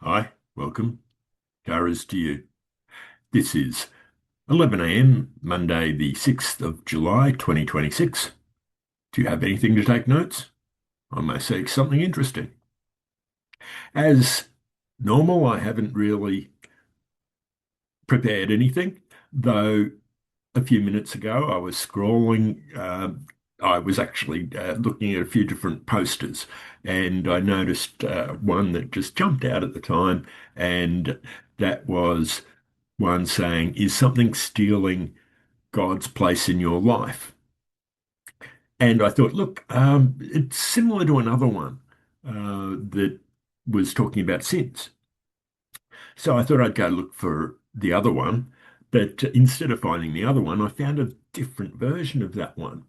Hi, welcome. Tara's to you. This is 11 a.m., Monday, the 6th of July, 2026. Do you have anything to take notes? I may say something interesting. As normal, I haven't really prepared anything, though a few minutes ago I was scrolling. I was actually looking at a few different posters, and I noticed one that just jumped out at the time, and that was one saying, "Is something stealing God's place in your life?" And I thought, look, it's similar to another one that was talking about sins. So I thought I'd go look for the other one. But instead of finding the other one, I found a different version of that one.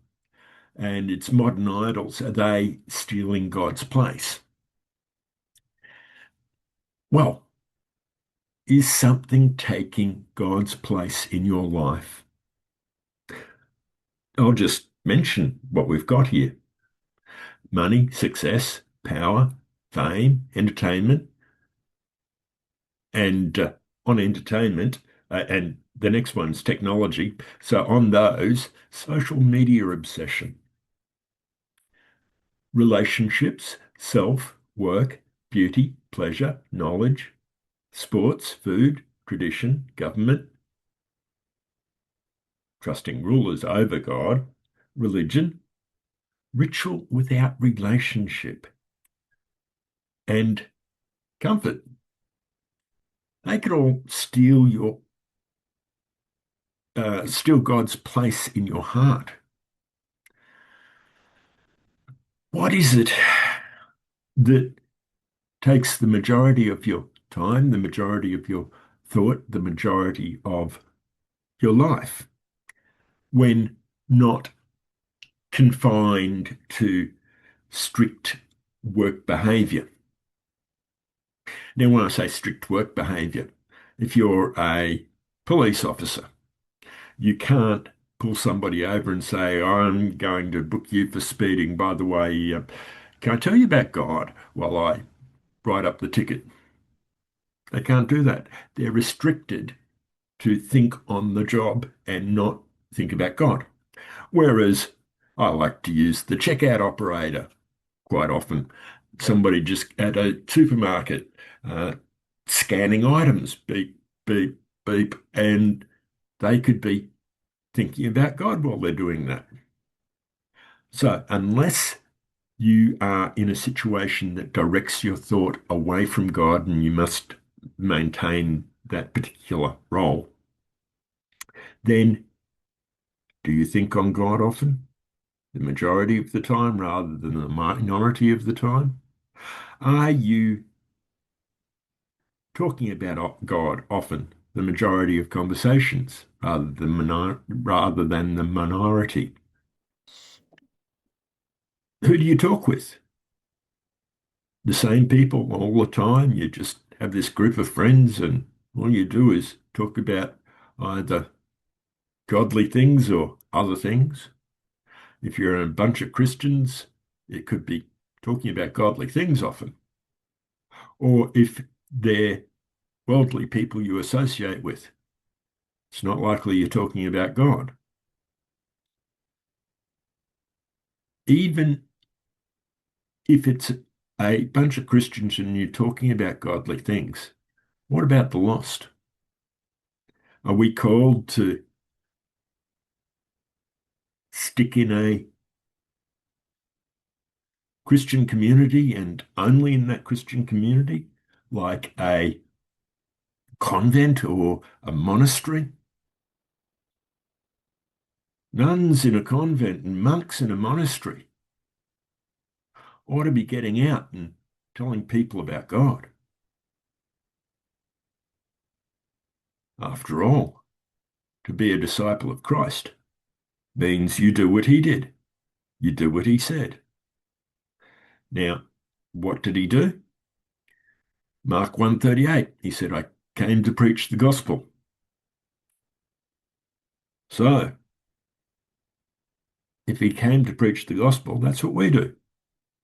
And it's modern idols. Are they stealing God's place? Well, is something taking God's place in your life? I'll just mention what we've got here: money, success, power, fame, entertainment. And on entertainment, and the next one's technology. So on those, social media obsession, relationships, self, work, beauty, pleasure, knowledge, sports, food, tradition, government, trusting rulers over God, religion, ritual without relationship, and comfort. They could all steal God's place in your heart. What is it that takes the majority of your time, the majority of your thought, the majority of your life, when not confined to strict work behaviour? Now, when I say strict work behaviour, if you're a police officer, you can't pull somebody over and say, "I'm going to book you for speeding. By the way, can I tell you about God while I write up the ticket?" They can't do that. They're restricted to think on the job and not think about God. Whereas I like to use the checkout operator quite often. Somebody just at a supermarket uh, scanning items, beep, beep, beep, and they could be thinking about God while they're doing that. So unless you are in a situation that directs your thought away from God and you must maintain that particular role, then do you think on God often? The majority of the time rather than the minority of the time? Are you talking about God often, the majority of conversations, rather than the minority? Who do you talk with? The same people all the time? You just have this group of friends and all you do is talk about either godly things or other things. If you're in a bunch of Christians, it could be talking about godly things often. Or if they're worldly people you associate with, it's not likely you're talking about God. Even if it's a bunch of Christians and you're talking about godly things, what about the lost? Are we called to stick in a Christian community and only in that Christian community, like a convent or a monastery? Nuns in a convent and monks in a monastery ought to be getting out and telling people about God. After all, to be a disciple of Christ means you do what he did. You do what he said. Now, what did he do? Mark 1:38, he said, "I came to preach the gospel." So, if he came to preach the gospel, that's what we do.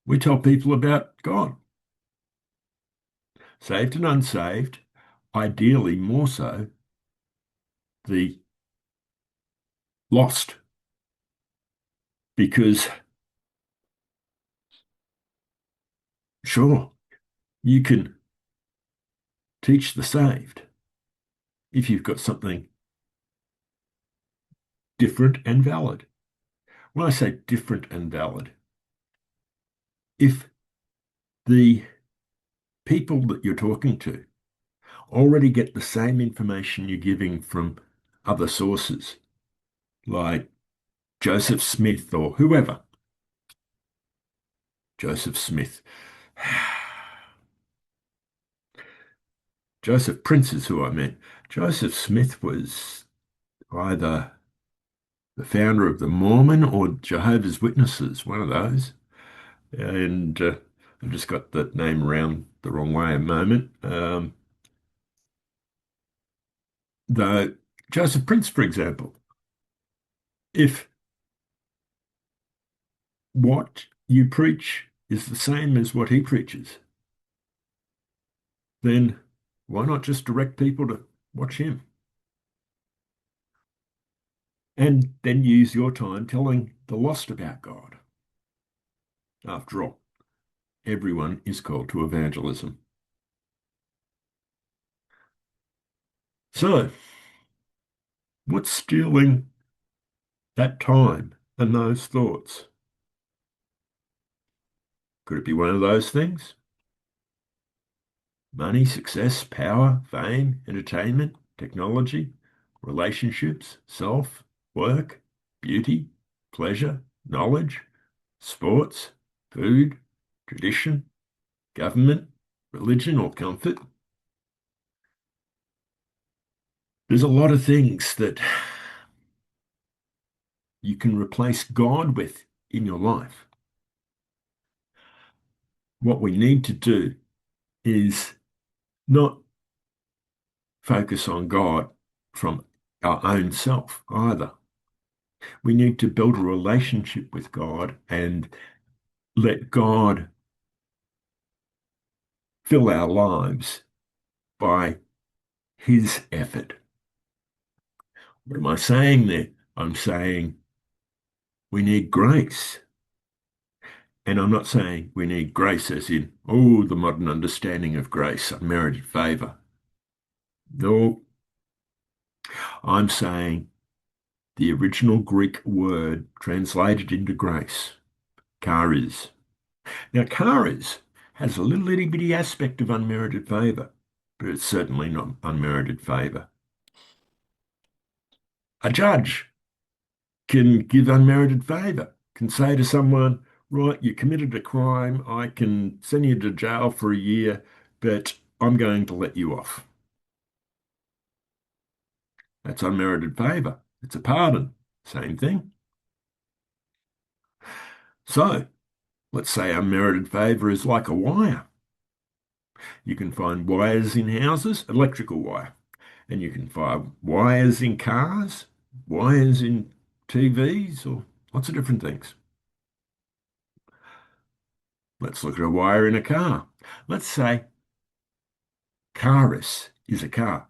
We tell people about God. saved and unsaved, ideally more so, the lost, because sure, you can teach the saved if you've got something different and valid. When I say different and valid, if the people that you're talking to already get the same information you're giving from other sources, like Joseph Smith or whoever. Joseph Smith. Joseph Prince is who I meant. Joseph Smith was either the founder of the Mormon or Jehovah's Witnesses, one of those. And I've just got that name around the wrong way a moment. Though Joseph Prince, for example, if what you preach is the same as what he preaches, then why not just direct people to watch him? And then use your time telling the lost about God. After all, everyone is called to evangelism. So, what's stealing that time and those thoughts? Could it be one of those things? Money, success, power, fame, entertainment, technology, relationships, self, work, beauty, pleasure, knowledge, sports, food, tradition, government, religion, or comfort. There's a lot of things that you can replace God with in your life. What we need to do is not focus on God from our own self either. We need to build a relationship with God and let God fill our lives by his effort. What am I saying there? I'm saying we need grace. And I'm not saying we need grace as in, oh, the modern understanding of grace, unmerited favor. No, I'm saying the original Greek word translated into grace, charis. Now, charis has a little itty bitty aspect of unmerited favor, but it's certainly not unmerited favor. A judge can give unmerited favor, can say to someone, right, you committed a crime, I can send you to jail for a year, but I'm going to let you off. That's unmerited favor. It's a pardon. Same thing. So let's say unmerited favor is like a wire. You can find wires in houses, electrical wire, and you can find wires in cars, wires in TVs, or lots of different things. Let's look at a wire in a car. Let's say charis is a car,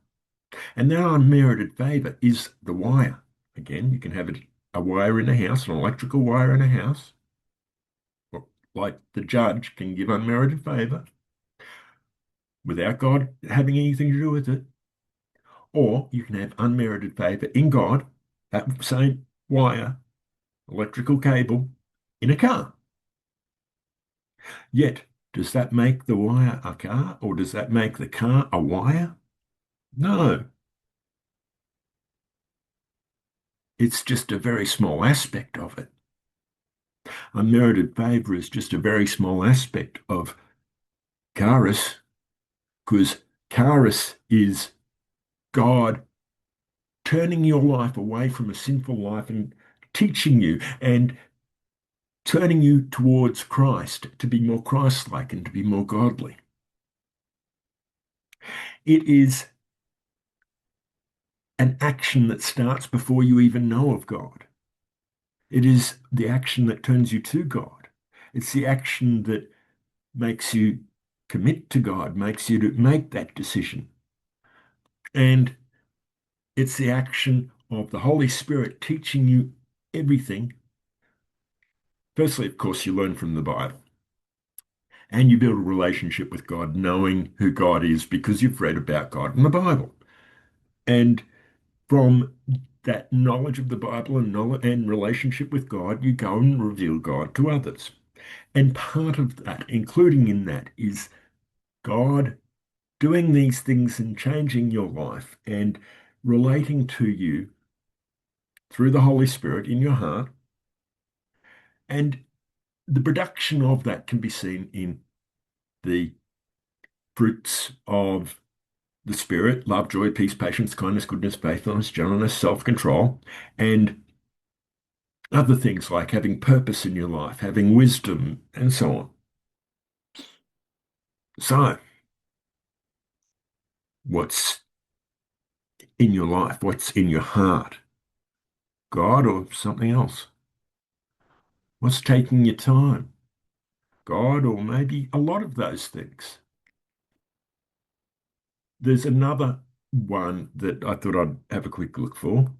and that unmerited favor is the wire. Again, you can have a wire in a house, an electrical wire in a house, like the judge can give unmerited favor without God having anything to do with it. Or you can have unmerited favor in God, that same wire, electrical cable, in a car. Yet, does that make the wire a car or does that make the car a wire? No. It's just a very small aspect of it. Unmerited favor is just a very small aspect of charis, because charis is God turning your life away from a sinful life and teaching you and turning you towards Christ to be more Christ-like and to be more godly. It is an action that starts before you even know of God. It is the action that turns you to God. It's the action that makes you commit to God, makes you to make that decision. And it's the action of the Holy Spirit teaching you everything. Firstly, of course, you learn from the Bible and you build a relationship with God, knowing who God is because you've read about God in the Bible. And from that knowledge of the Bible and knowledge and relationship with God, you go and reveal God to others. And part of that, including in that, is God doing these things and changing your life and relating to you through the Holy Spirit in your heart. And the production of that can be seen in the fruits of the Spirit: love, joy, peace, patience, kindness, goodness, faithfulness, gentleness, self-control, and other things like having purpose in your life, having wisdom, and so on. So, what's in your life? What's in your heart? God or something else? What's taking your time? God or maybe a lot of those things. There's another one that I thought I'd have a quick look for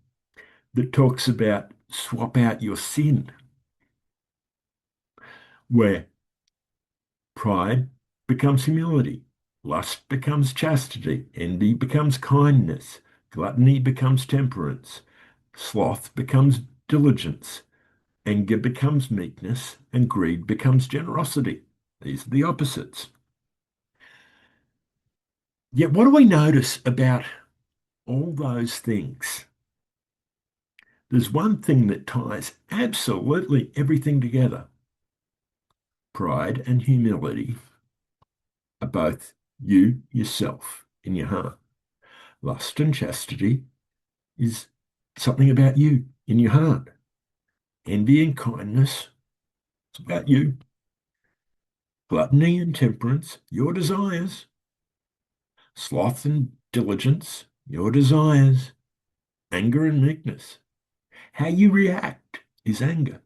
that talks about swap out your sin, where pride becomes humility, lust becomes chastity, envy becomes kindness, gluttony becomes temperance, sloth becomes diligence, anger becomes meekness, and greed becomes generosity. These are the opposites. Yet, what do we notice about all those things? There's one thing that ties absolutely everything together. Pride and humility are both you, yourself, in your heart. Lust and chastity is something about you in your heart. Envy and kindness, it's about you. Gluttony and temperance, your desires. Sloth and diligence, your desires. Anger and meekness. How you react is anger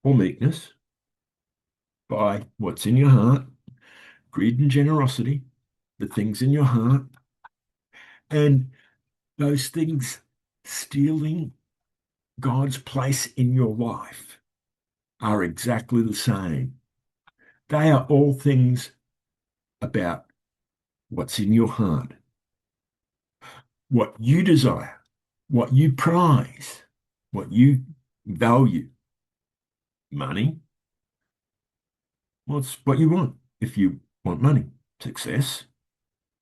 or meekness by what's in your heart. Greed and generosity, the things in your heart. And those things stealing God's place in your life are exactly the same. They are all things about what's in your heart, what you desire, what you prize, what you value. Money, what's what you want. If you want money, success,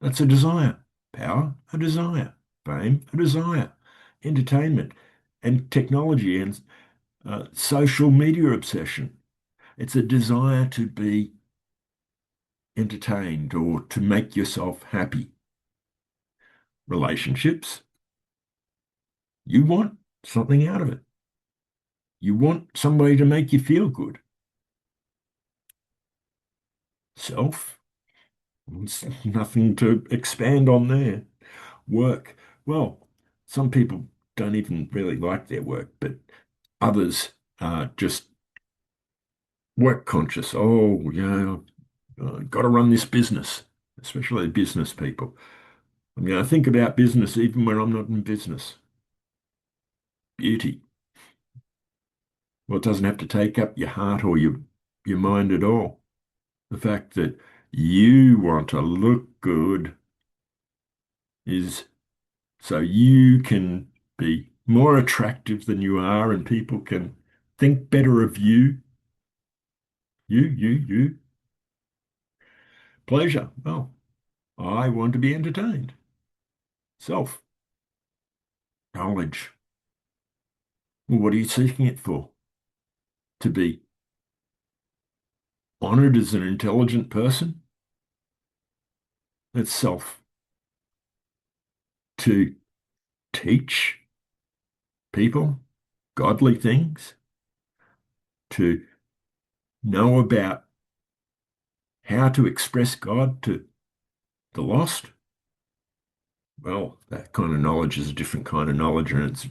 that's a desire. Power, a desire. Fame, a desire. Entertainment and technology and social media obsession. It's a desire to be entertained or to make yourself happy. Relationships, you want something out of it. You want somebody to make you feel good. Self, there's nothing to expand on there. Work, well, some people don't even really like their work, but others are just work conscious. Oh, yeah, got to run this business, especially business people. I'm going to think about business even when I'm not in business. Beauty. Well, it doesn't have to take up your heart or your mind at all. The fact that you want to look good is so you can be more attractive than you are and people can think better of you. You. Pleasure. Well, I want to be entertained. Self. Knowledge. Well, what are you seeking it for? To be honored as an intelligent person? That's self. To teach people godly things? To know about how to express God to the lost? Well, that kind of knowledge is a different kind of knowledge and it's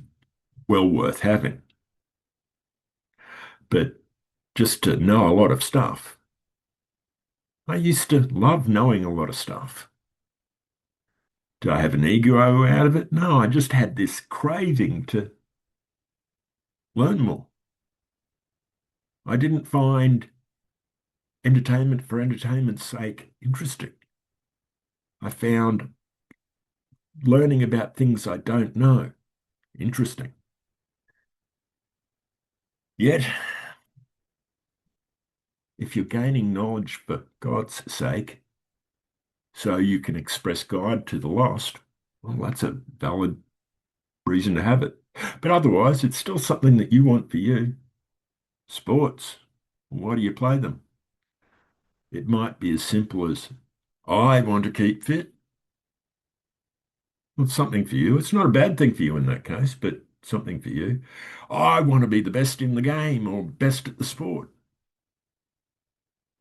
well worth having. But just to know a lot of stuff, I used to love knowing a lot of stuff. Did I have an ego out of it? No, I just had this craving to learn more. I didn't find entertainment for entertainment's sake interesting. I found learning about things I don't know interesting. Yet, if you're gaining knowledge for God's sake, so you can express God to the lost, well, that's a valid reason to have it. But otherwise, it's still something that you want for you. Sports, why do you play them? It might be as simple as, I want to keep fit. Well, it's something for you. It's not a bad thing for you in that case, but something for you. I want to be the best in the game or best at the sport.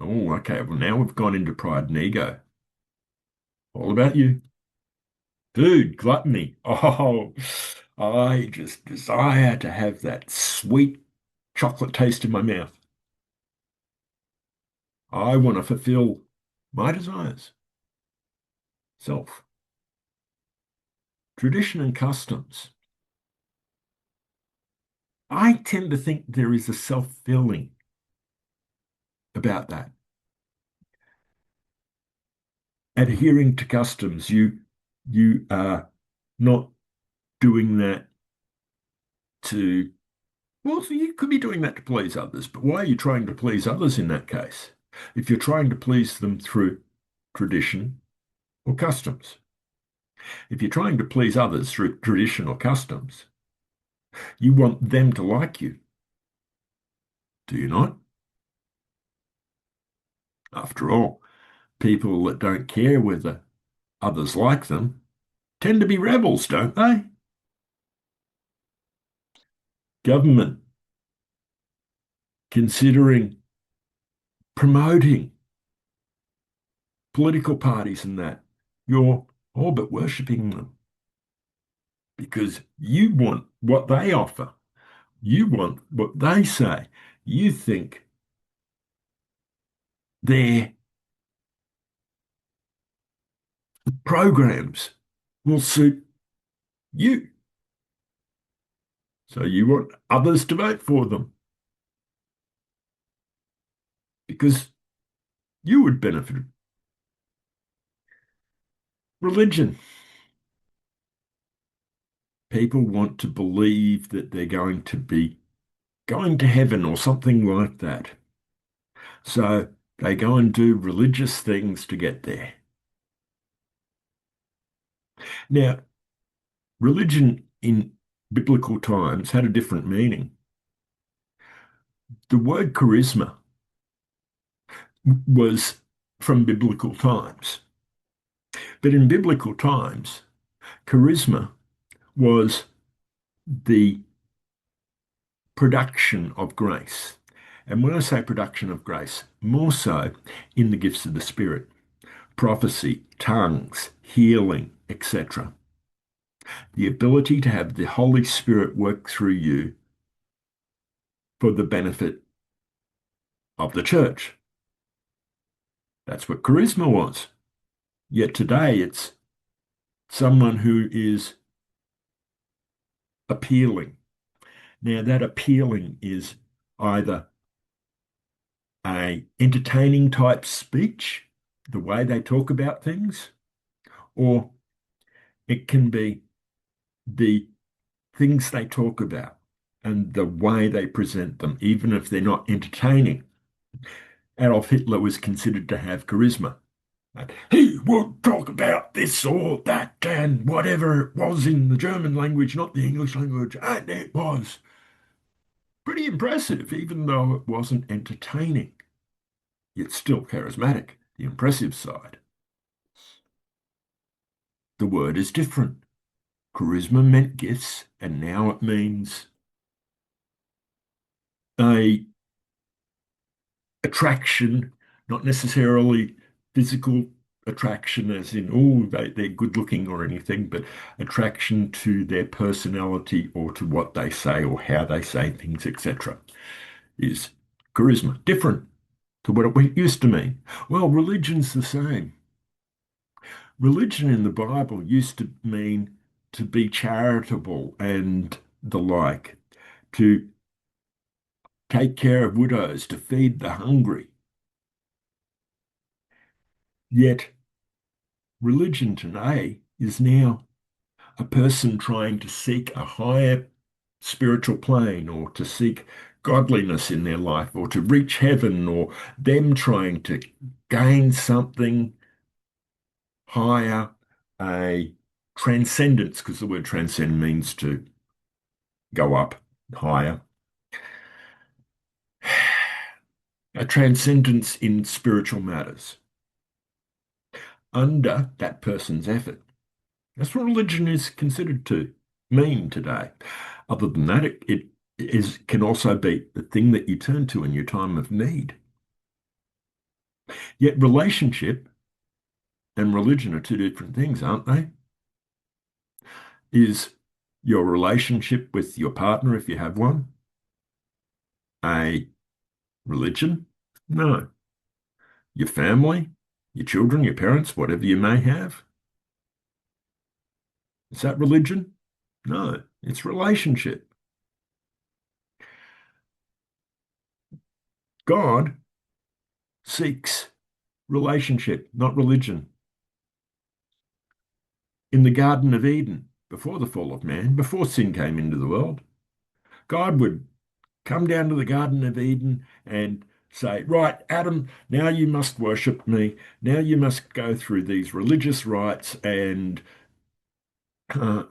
Oh, okay. Well, now we've gone into pride and ego. All about you. Food, gluttony. Oh, I just desire to have that sweet chocolate taste in my mouth. I want to fulfill my desires. Self. Tradition and customs. I tend to think there is a self-feeling about that. Adhering to customs, you are not doing that to, well, so you could be doing that to please others, but why are you trying to please others in that case? If you're trying to please them through tradition or customs. If you're trying to please others through tradition or customs, you want them to like you, do you not? After all, people that don't care whether others like them tend to be rebels, don't they? Government considering promoting political parties and that, you're all but worshipping them because you want what they offer. You want what they say. You think their programs will suit you. So you want others to vote for them because you would benefit. Religion. People want to believe that they're going to be going to heaven or something like that. So they go and do religious things to get there. Now, religion in biblical times had a different meaning. The word charisma was from biblical times. But in biblical times, charisma was the production of grace. And when I say production of grace, more so in the gifts of the Spirit, prophecy, tongues, healing, etc. The ability to have the Holy Spirit work through you for the benefit of the church. That's what charisma was. Yet today it's someone who is appealing. Now that appealing is either a entertaining type speech, the way they talk about things, or it can be the things they talk about and the way they present them, even if they're not entertaining. Adolf Hitler was considered to have charisma. He would talk about this or that and whatever it was in the German language, not the English language, and it was pretty impressive, even though it wasn't entertaining, yet still charismatic, the impressive side. The word is different. Charisma meant gifts, and now it means a attraction, not necessarily physical attraction as in, oh, they're good looking or anything, but attraction to their personality or to what they say or how they say things, etc. is charisma. Different. to what it used to mean. Well, religion's the same. Religion in the Bible used to mean to be charitable and the like, to take care of widows, to feed the hungry. Yet religion today is now a person trying to seek a higher spiritual plane or to seek godliness in their life or to reach heaven or them trying to gain something higher, a transcendence, because the word transcend means to go up higher, a transcendence in spiritual matters under that person's effort. That's what religion is considered to mean today. Other than that, it can also be the thing that you turn to in your time of need. Yet relationship and religion are two different things, aren't they? Is your relationship with your partner, if you have one, a religion? No. Your family, your children, your parents, whatever you may have, is that religion? No, it's relationship. God seeks relationship, not religion. In the Garden of Eden, before the fall of man, before sin came into the world, God would come down to the Garden of Eden and say, right, Adam, now you must worship me. Now you must go through these religious rites and, uh,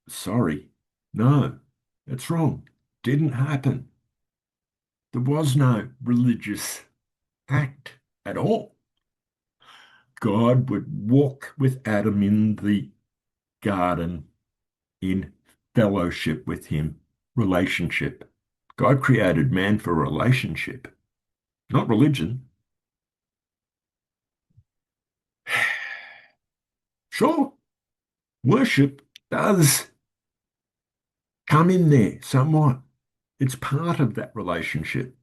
sorry, no, that's wrong. Didn't happen. There was no religious act at all. God would walk with Adam in the garden in fellowship with him, relationship. God created man for relationship, not religion. Sure, worship does come in there somewhat. It's part of that relationship,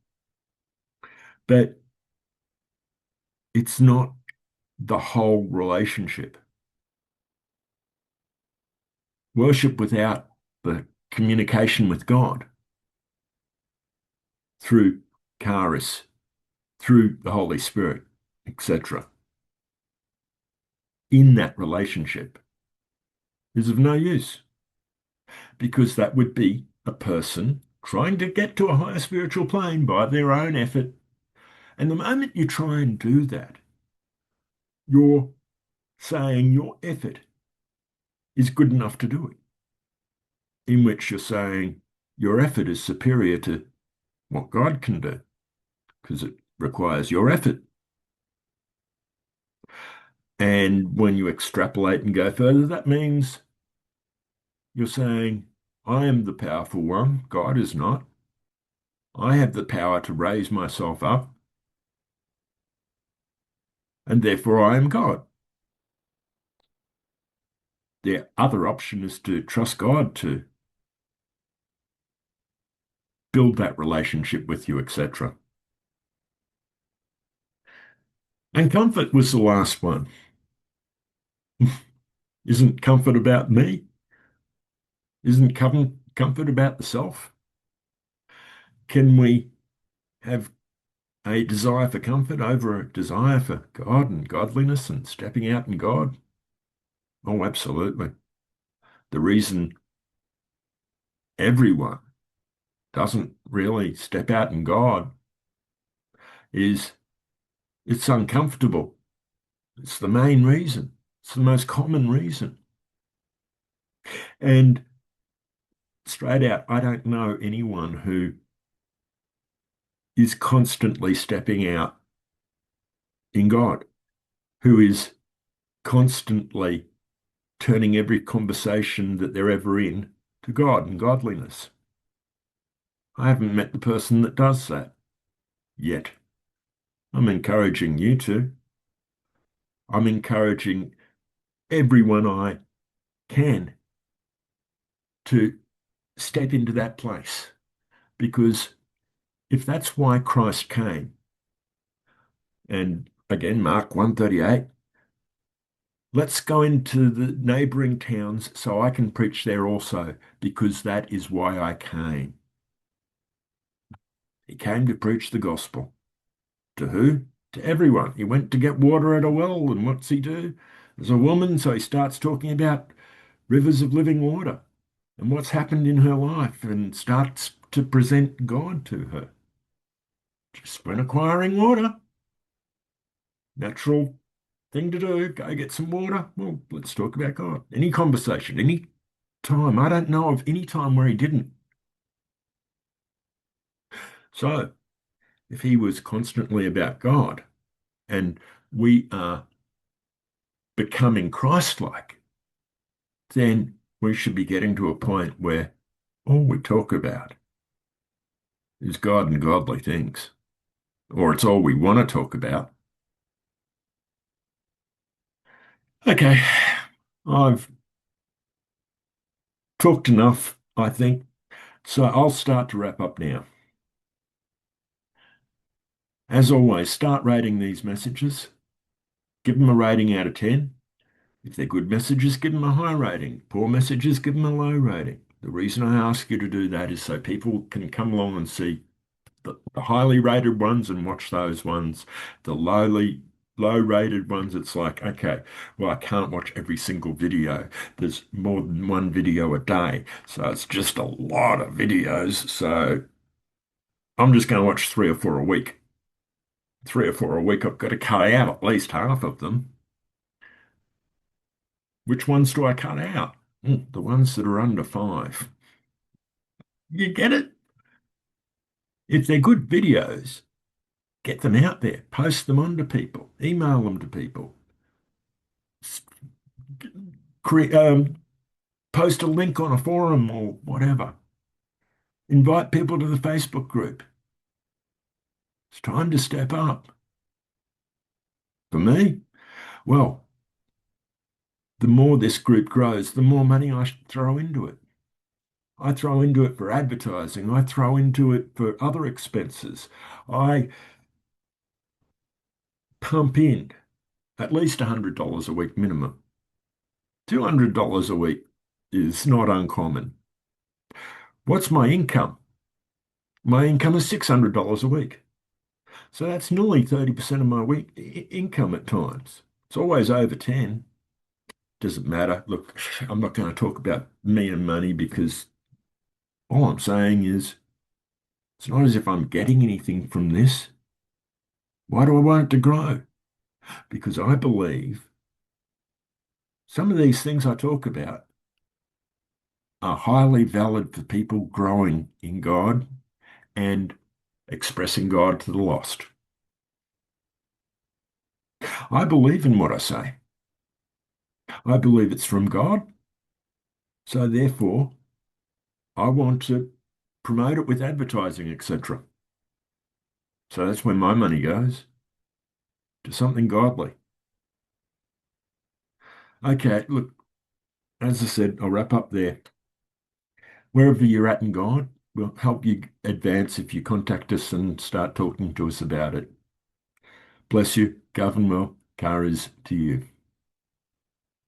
but it's not the whole relationship. Worship without the communication with God through charis, through the Holy Spirit, etc., in that relationship is of no use because that would be a person trying to get to a higher spiritual plane by their own effort. And the moment you try and do that, you're saying your effort is good enough to do it, in which you're saying your effort is superior to what God can do because it requires your effort. And when you extrapolate and go further, that means you're saying, I am the powerful one, God is not. I have the power to raise myself up, and therefore I am God. The other option is to trust God to build that relationship with you, etc. And comfort was the last one. Isn't comfort about me? Isn't comfort about the self? Can we have a desire for comfort over a desire for God and godliness and stepping out in God? Oh, absolutely. The reason everyone doesn't really step out in God is it's uncomfortable. It's the main reason. It's the most common reason. And straight out, I don't know anyone who is constantly stepping out in God, who is constantly turning every conversation that they're ever in to God and godliness. I haven't met the person that does that yet. I'm encouraging you to. I'm encouraging everyone I can to step into that place because if that's why Christ came, And again, Mark 138. Let's go into the neighboring towns so I can preach there also, because that is why I came. He came to preach the gospel. To who? To everyone. He went to get water at a well, and what's he do? There's a woman, so he starts talking about rivers of living water and what's happened in her life and starts to present God to her. Just when acquiring water, natural thing to do, go get some water. Well, let's talk about God. Any conversation, any time. I don't know of any time where he didn't. So if he was constantly about God and we are becoming Christ-like, then we should be getting to a point where all we talk about is God and godly things, or it's all we want to talk about. Okay, I've talked enough, I think, so I'll start to wrap up now. As always, start rating these messages. Give them a rating out of 10. If they're good messages, give them a high rating. Poor messages, give them a low rating. The reason I ask you to do that is so people can come along and see the highly rated ones and watch those ones. The low rated ones, it's like, okay, well, I can't watch every single video. There's more than one video a day. So it's just a lot of videos. So I'm just going to watch three or four a week. Three or four a week, I've got to cut out at least half of them. Which ones do I cut out? The ones that are under 5. You get it? If they're good videos, get them out there, post them on to people, email them to people, create, post a link on a forum or whatever. Invite people to the Facebook group. It's time to step up. For me, well, the more this group grows, the more money I throw into it. I throw into it for advertising. I throw into it for other expenses. I pump in at least $100 a week minimum. $200 a week is not uncommon. What's my income? My income is $600 a week. So that's nearly 30% of my week income at times. It's always over 10. Doesn't matter. Look, I'm not going to talk about me and money because all I'm saying is it's not as if I'm getting anything from this. Why do I want it to grow? Because I believe some of these things I talk about are highly valid for people growing in God and expressing God to the lost. I believe in what I say. I believe it's from God. So therefore, I want to promote it with advertising, etc. So that's where my money goes, to something godly. Okay, look, as I said, I'll wrap up there. Wherever you're at in God, we'll help you advance if you contact us and start talking to us about it. Bless you. Govern well. Car is to you.